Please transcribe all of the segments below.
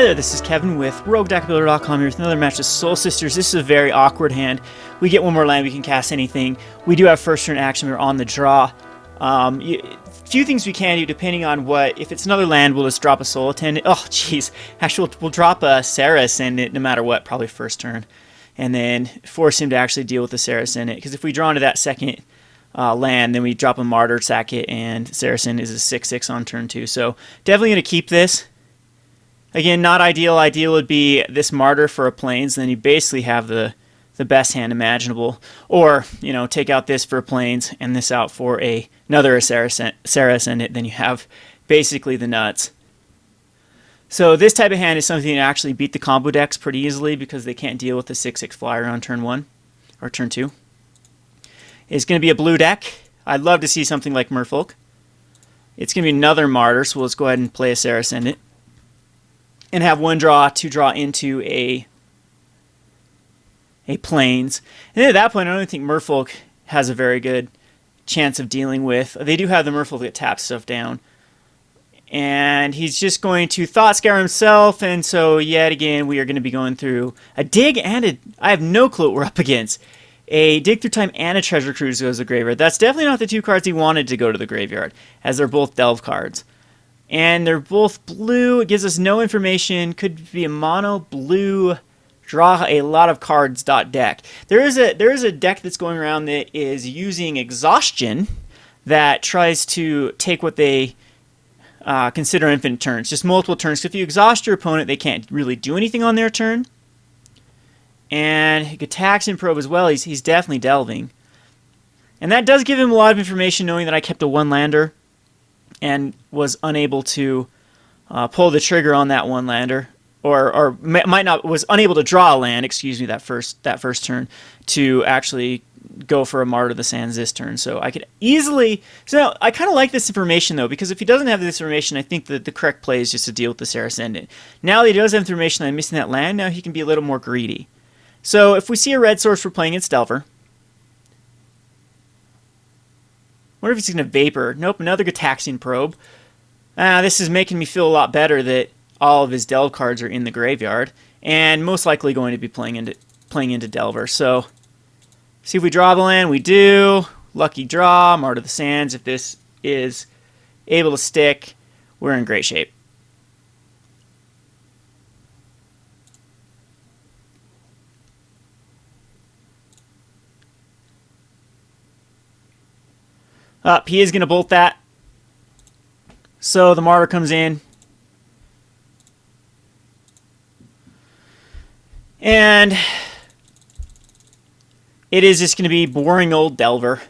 Hi there, this is Kevin with RogueDeckBuilder.com here with another match of Soul Sisters. This is a very awkward hand. We get one more land, we can cast anything. We do have first turn action, we're on the draw. Few things we can do depending on what, if it's another land, we'll just drop a Soul Attendant. Oh, jeez. Actually, we'll drop a Sarah Ascendant no matter what, probably first turn. And then force him to actually deal with the Sarah Ascendant. Because if we draw into that second land, then we drop a Martyr, sack it, and Sarah Ascendant is a 6/6 on turn 2. So definitely going to keep this. Again, not ideal. Ideal would be this Martyr for a Plains, then you basically have the best hand imaginable. Or, you know, take out this for a Plains and this out for another Sarah Ascendant, then you have basically the nuts. So this type of hand is something that actually beat the combo decks pretty easily because they can't deal with the 6/6 flyer on turn 1 or turn 2. It's going to be a blue deck. I'd love to see something like Merfolk. It's going to be another Martyr, so let's go ahead and play a Sarah Ascendant. And have one draw to draw into a Plains. And then at that point, I don't think Merfolk has a very good chance of dealing with. They do have the Merfolk that taps stuff down. And he's just going to Thought Scour himself, and so yet again we are going to be going through a dig and I have no clue what we're up against. A Dig Through Time and a Treasure Cruise goes to the graveyard. That's definitely not the two cards he wanted to go to the graveyard, as they're both Delve cards. And they're both blue. It gives us no information. Could be a mono blue. Draw a lot of cards. Deck. There is a deck that's going around that is using exhaustion that tries to take what they consider infinite turns, just multiple turns. So if you exhaust your opponent, they can't really do anything on their turn. And he attacks and probe as well. He's definitely delving, and that does give him a lot of information, knowing that I kept a one-lander and was unable to pull the trigger on that one-lander, or was unable to draw a land. Excuse me, that first turn to actually go for a Martyr of the Sands this turn. So I could easily. So I kind of like this information though, because if he doesn't have this information, I think that the correct play is just to deal with the Sarah Ascendant. Now that he does have information that I'm missing that land, now he can be a little more greedy. So if we see a red source, we're playing against Delver. Wonder if he's going to Vapor. Nope, another Gataxian Probe. This is making me feel a lot better that all of his Delve cards are in the graveyard, and most likely going to be playing into Delver. So, see if we draw the land. We do. Lucky draw. Martyr of the Sands. If this is able to stick, we're in great shape. He is going to bolt that. So the Martyr comes in. And it is just going to be boring old Delver.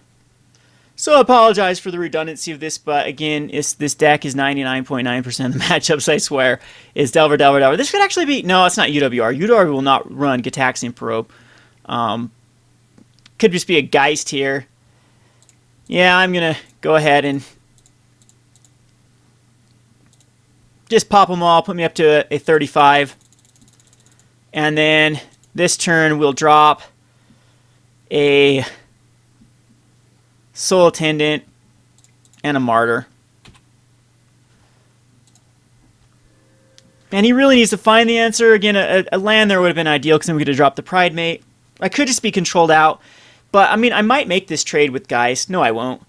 So I apologize for the redundancy of this, but again, this deck is 99.9% of the matchups, I swear, is Delver, Delver, Delver. This could actually be... No, it's not UWR. UWR will not run Gataxian Probe. Could just be a Geist here. Yeah, I'm going to go ahead and just pop them all, put me up to a 35. And then this turn we'll drop a Soul Attendant and a Martyr. And he really needs to find the answer. Again, a land there would have been ideal because then we could have dropped the Pride Mate. I could just be controlled out. But, I mean, I might make this trade with Geist. No, I won't.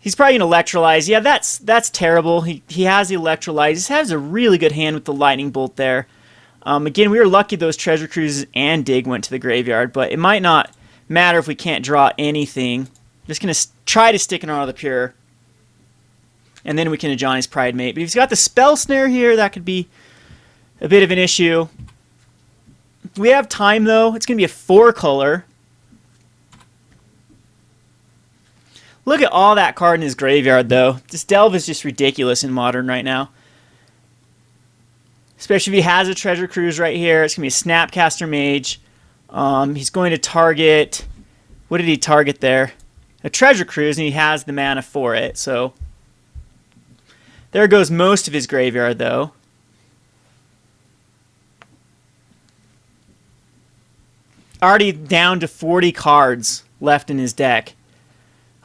He's probably going to Electrolyze. Yeah, that's terrible. He has the Electrolyze. He has a really good hand with the Lightning Bolt there. Again, we were lucky those Treasure Cruises and Dig went to the graveyard, but it might not matter if we can't draw anything. Just going to try to stick in Honor of the Pure. And then we can Ajani's Pride Mate. But if he's got the Spell Snare here, that could be a bit of an issue. We have time, though. It's going to be a 4-color. Look at all that card in his graveyard, though. This Delve is just ridiculous in Modern right now. Especially if he has a Treasure Cruise right here. It's going to be a Snapcaster Mage. He's going to target... What did he target there? A Treasure Cruise, and he has the mana for it. So there goes most of his graveyard, though. Already down to 40 cards left in his deck.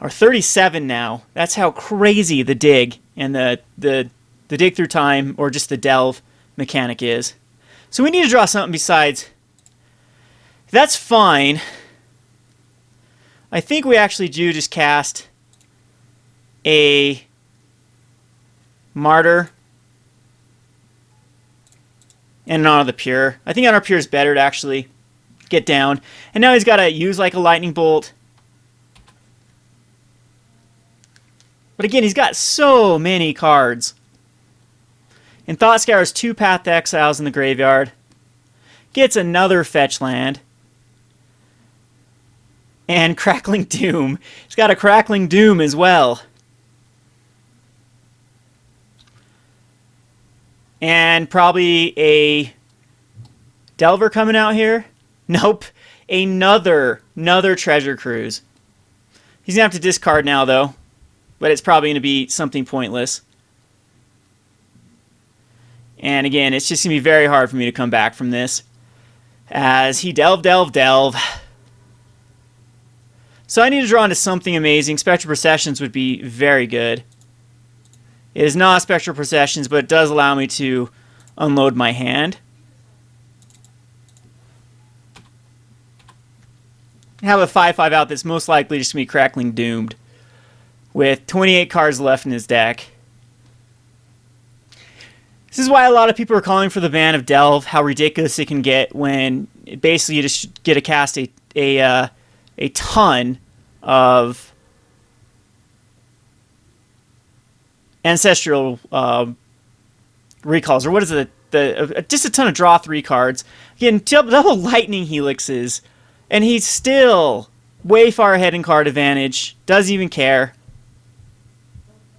Or 37 now. That's how crazy the dig and the dig through time or just the delve mechanic is. So we need to draw something besides. That's fine. I think we actually do just cast a Martyr and an Honor the Pure. I think Honor Pure is better to actually get down. And now he's got to use like a Lightning Bolt. But again, he's got so many cards. And Thought Scour's 2 Path to Exiles in the graveyard. Gets another fetch land. And Crackling Doom. He's got a Crackling Doom as well. And probably a Delver coming out here. Nope. Another Treasure Cruise. He's going to have to discard now, though. But it's probably going to be something pointless. And again, it's just going to be very hard for me to come back from this. As he delve. So I need to draw into something amazing. Spectral Processions would be very good. It is not Spectral Processions, but it does allow me to unload my hand. I have a 5/5 out that's most likely just going to be Crackling Doomed, with 28 cards left in his deck. This is why a lot of people are calling for the ban of Delve, how ridiculous it can get when basically you just get to cast a ton of Ancestral recalls, or what is it? Just a ton of draw 3 cards. Again, double Lightning Helixes, and he's still way far ahead in card advantage. Doesn't even care.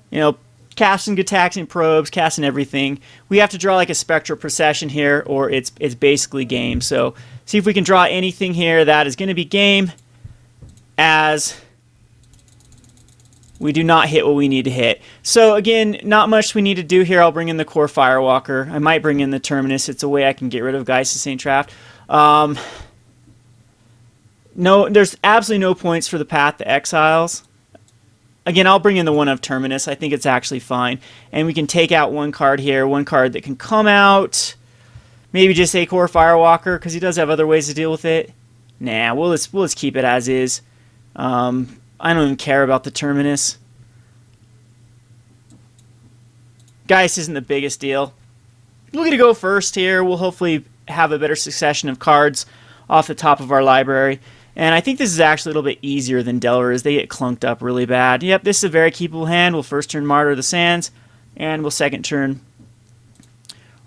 You know, casting Gataxian Probes, casting everything. We have to draw like a Spectral Procession here, or it's basically game. So see if we can draw anything here. That is going to be game, as we do not hit what we need to hit. So again, not much we need to do here. I'll bring in the Core Firewalker. I might bring in the Terminus. It's a way I can get rid of Geist of St. Traft. No, there's absolutely no points for the Path to Exiles. Again, I'll bring in the one of Terminus. I think it's actually fine. And we can take out one card here, one card that can come out. Maybe just a Core Firewalker, because he does have other ways to deal with it. Nah, we'll just keep it as is. I don't even care about the Terminus. Geist isn't the biggest deal. We're going to go first here. We'll hopefully have a better succession of cards off the top of our library. And I think this is actually a little bit easier than Delvers. They get clunked up really bad. Yep, this is a very keepable hand. We'll first turn Martyr of the Sands, and we'll second turn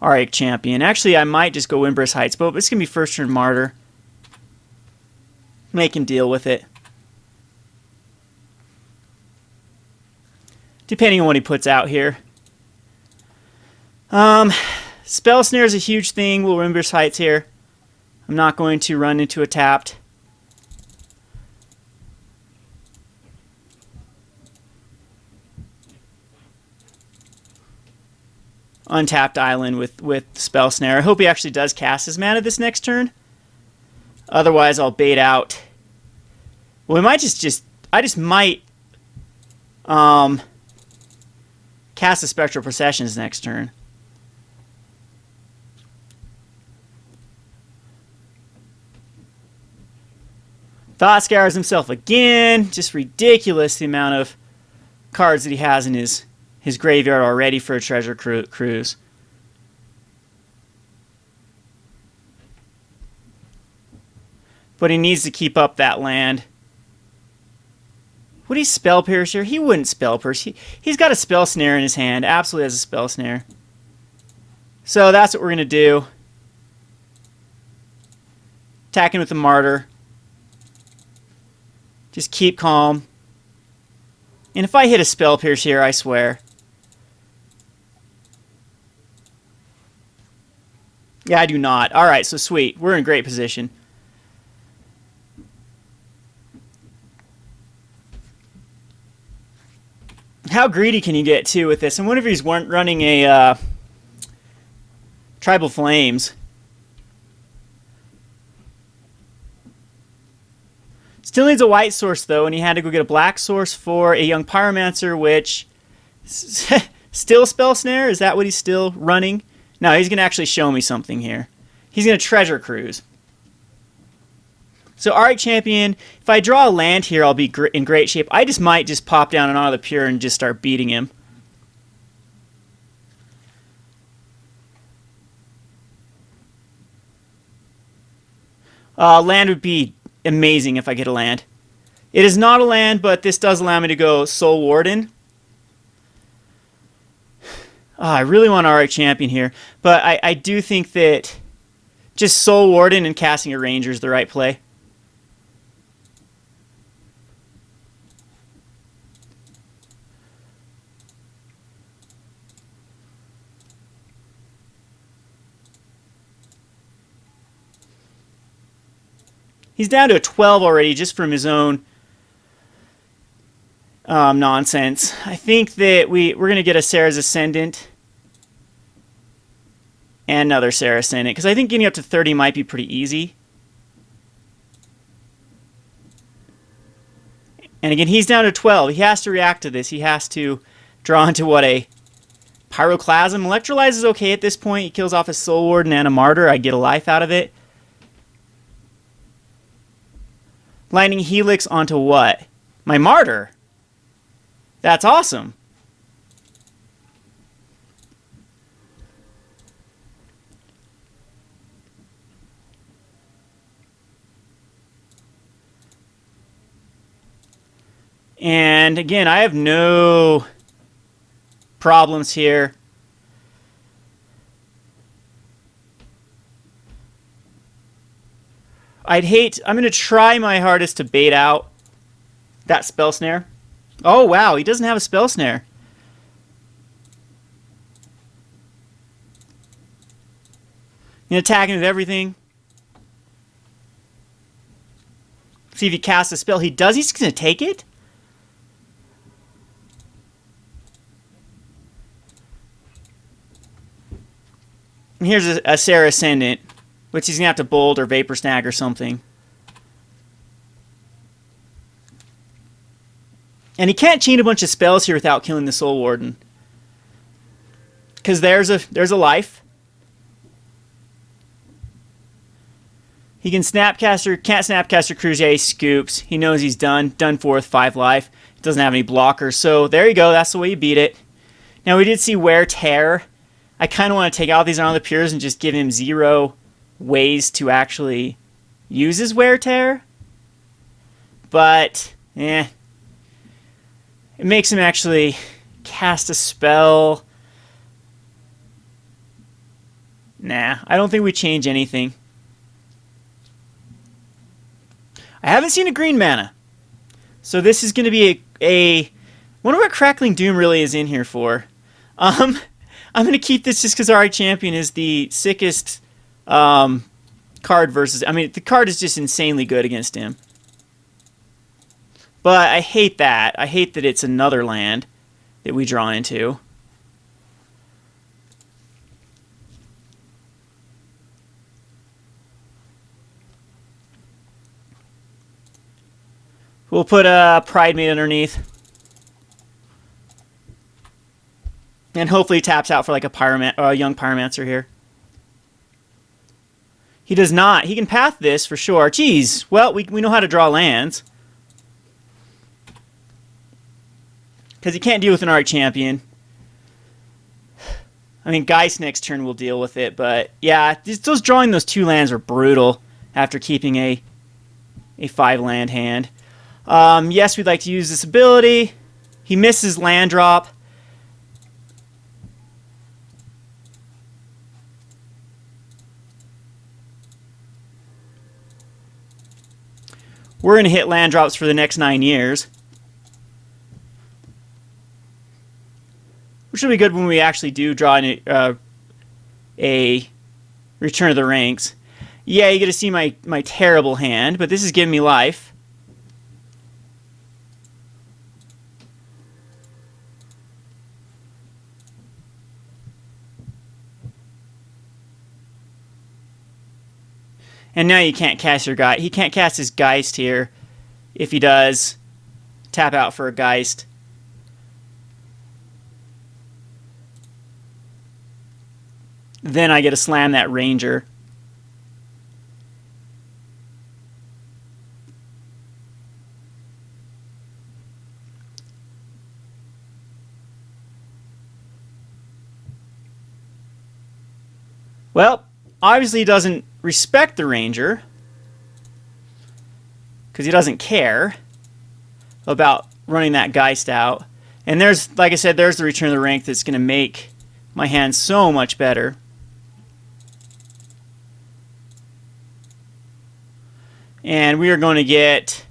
Arctic Champion. Actually, I might just go Windburst Heights, but it's going to be first turn Martyr. Make him deal with it. Depending on what he puts out here. Spell Snare is a huge thing. We'll Windburst Heights here. I'm not going to run into a tapped. Untapped island with Spell Snare. I hope he actually does cast his mana this next turn. Otherwise, I'll bait out. Well, we might I just might cast the Spectral Processions next turn. Thought Scours himself again. Just ridiculous the amount of cards that he has in his graveyard already for a Treasure Cruise. But he needs to keep up that land. Would he Spell Pierce here? He wouldn't Spell Pierce. He's got a Spell Snare in his hand. Absolutely has a Spell Snare. So that's what we're going to do. Attacking with the Martyr. Just keep calm. And if I hit a Spell Pierce here, I swear. Yeah, I do not. Alright, so sweet. We're in great position. How greedy can you get, too, with this? And whenever he's running a Tribal Flames. Still needs a white source, though, and he had to go get a black source for a Young Pyromancer, which... Still Spell Snare? Is that what he's still running? No, he's going to actually show me something here. He's going to treasure cruise. So Arctic Champion, if I draw a land here, I'll be in great shape. I just might just pop down an Honor of the Pure and just start beating him. Land would be amazing if I get a land. It is not a land, but this does allow me to go Soul Warden. I really want Arctic Champion here, but I do think that just Soul Warden and casting a Ranger is the right play. He's down to a 12 already just from his own nonsense. I think that we're going to get a Sarah's Ascendant and another Sarah's Ascendant, because I think getting up to 30 might be pretty easy. And again, he's down to 12. He has to react to this. He has to draw into what a Pyroclasm. Electrolyze is okay at this point. He kills off a Soul Warden and a Martyr. I get a life out of it. Lightning Helix onto what? My Martyr. That's awesome. And again, I have no problems here. I'm going to try my hardest to bait out that Spell Snare. Oh, wow, he doesn't have a Spell Snare. I'm attacking with everything. See if he casts a spell. He does. He's going to take it. And here's a Sarah Ascendant, which he's going to have to bold or Vapor Snag or something. And he can't chain a bunch of spells here without killing the Soul Warden. Because there's a life. He can Snapcaster, can't Snapcaster Cruise, yeah, he scoops. He knows he's done for with 5 life. Doesn't have any blockers, so there you go, that's the way you beat it. Now we did see Wear Tear. I kind of want to take out these Honor of the Pures and just give him 0 ways to actually use his Wear Tear. But, it makes him actually cast a spell. Nah, I don't think we change anything. I haven't seen a green mana. So this is going to be a wonder what Crackling Doom really is in here for. I'm going to keep this just because Arctic Champion is the sickest card versus... I mean, the card is just insanely good against him. But I hate that. I hate that it's another land that we draw into. We'll put a Pride Mate underneath. And hopefully taps out for like a young Pyromancer here. He does not. He can path this for sure. Geez. Well, we know how to draw lands. Because he can't deal with an Arctic Champion. I mean, Geist next turn will deal with it. But yeah, those drawing those 2 lands are brutal after keeping a 5-land hand. Yes, we'd like to use this ability. He misses land drop. We're going to hit land drops for the next 9 years. Which will be good when we actually do draw a Return of the Ranks. Yeah, you get to see my terrible hand, but this is giving me life. And now you can't cast your Geist. He can't cast his Geist here. If he does, tap out for a Geist. Then I get to slam that Ranger. Well, obviously he doesn't respect the Ranger because he doesn't care about running that Geist out. And there's, like I said, there's the Return of the Rank that's going to make my hand so much better. And we are going to get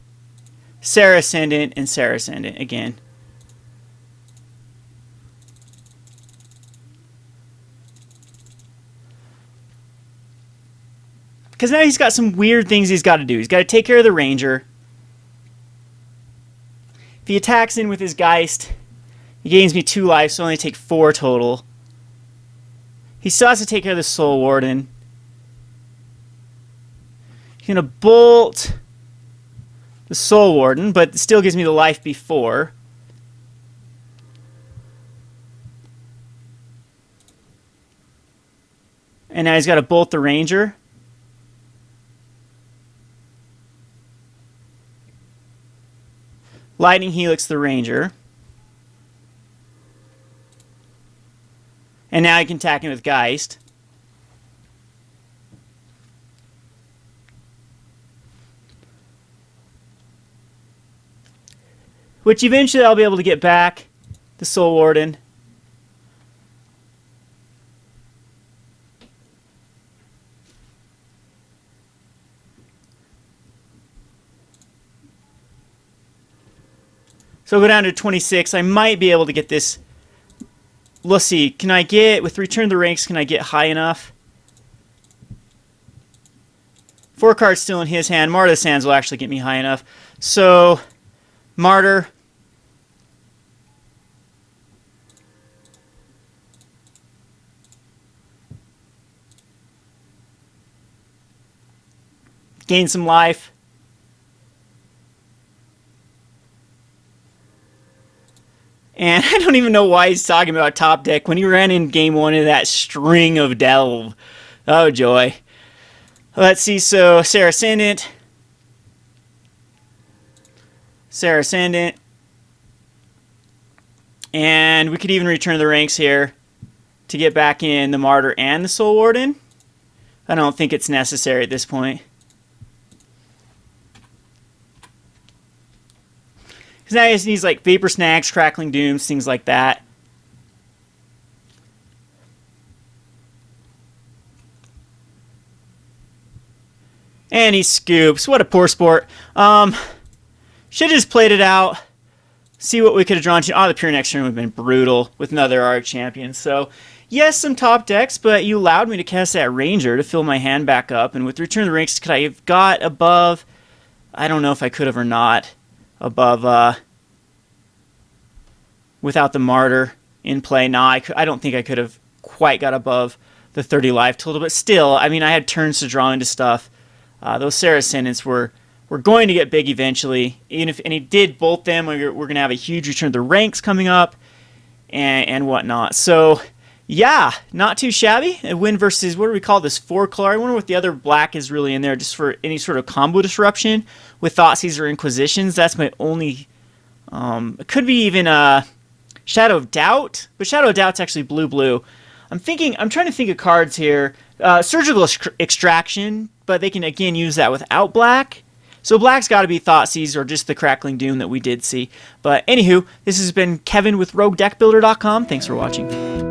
Sarah Ascendant and Sarah Ascendant again. Because now he's got some weird things he's got to do. He's got to take care of the Ranger. If he attacks in with his Geist, he gains me 2 life, so I only take 4 total. He still has to take care of the Soul Warden. He's going to bolt the Soul Warden, but it still gives me the life before. And now he's got to bolt the Ranger. Lightning Helix the Ranger. And now he can attack him with Geist. Which eventually I'll be able to get back the Soul Warden. So I'll go down to 26. I might be able to get this. Let's see. Can I get, with Return of the Ranks, can I get high enough? 4 cards still in his hand. Martyr of the Sands will actually get me high enough. So, Martyr. Gain some life. And I don't even know why he's talking about top deck when he ran in game 1 of that string of Delve. Oh, joy. Let's see, so Sarah Ascendant. Sarah Ascendant. And we could even return the ranks here to get back in the Martyr and the Soul Warden. I don't think it's necessary at this point. Because now he just needs like Vapor Snags, Crackling Dooms, things like that. And he scoops. What a poor sport. Should have just played it out. See what we could have drawn to. Oh, the Pure next turn would have been brutal with another Arc Champion. So, yes, some top decks, but you allowed me to cast that Ranger to fill my hand back up. And with Return of the Ranks, could I have got above? I don't know if I could have or not. Above, without the Martyr in play. No, I don't think I could have quite got above the 30 life total. But still, I mean, I had turns to draw into stuff. Those Sarah Ascendants were going to get big eventually. And he did bolt them. We're going to have a huge Return of the Ranks coming up and whatnot. So, yeah, not too shabby. A win versus, what do we call this, 4-color? I wonder what the other black is really in there, just for any sort of combo disruption with Thoughtseize or Inquisitions. That's my only... it could be even Shadow of Doubt, but Shadow of Doubt's actually blue-blue. I'm trying to think of cards here. Surgical Extraction, but they can, again, use that without black. So black's got to be Thoughtseize or just the Crackling Doom that we did see. But anywho, this has been Kevin with RogueDeckBuilder.com. Thanks for watching.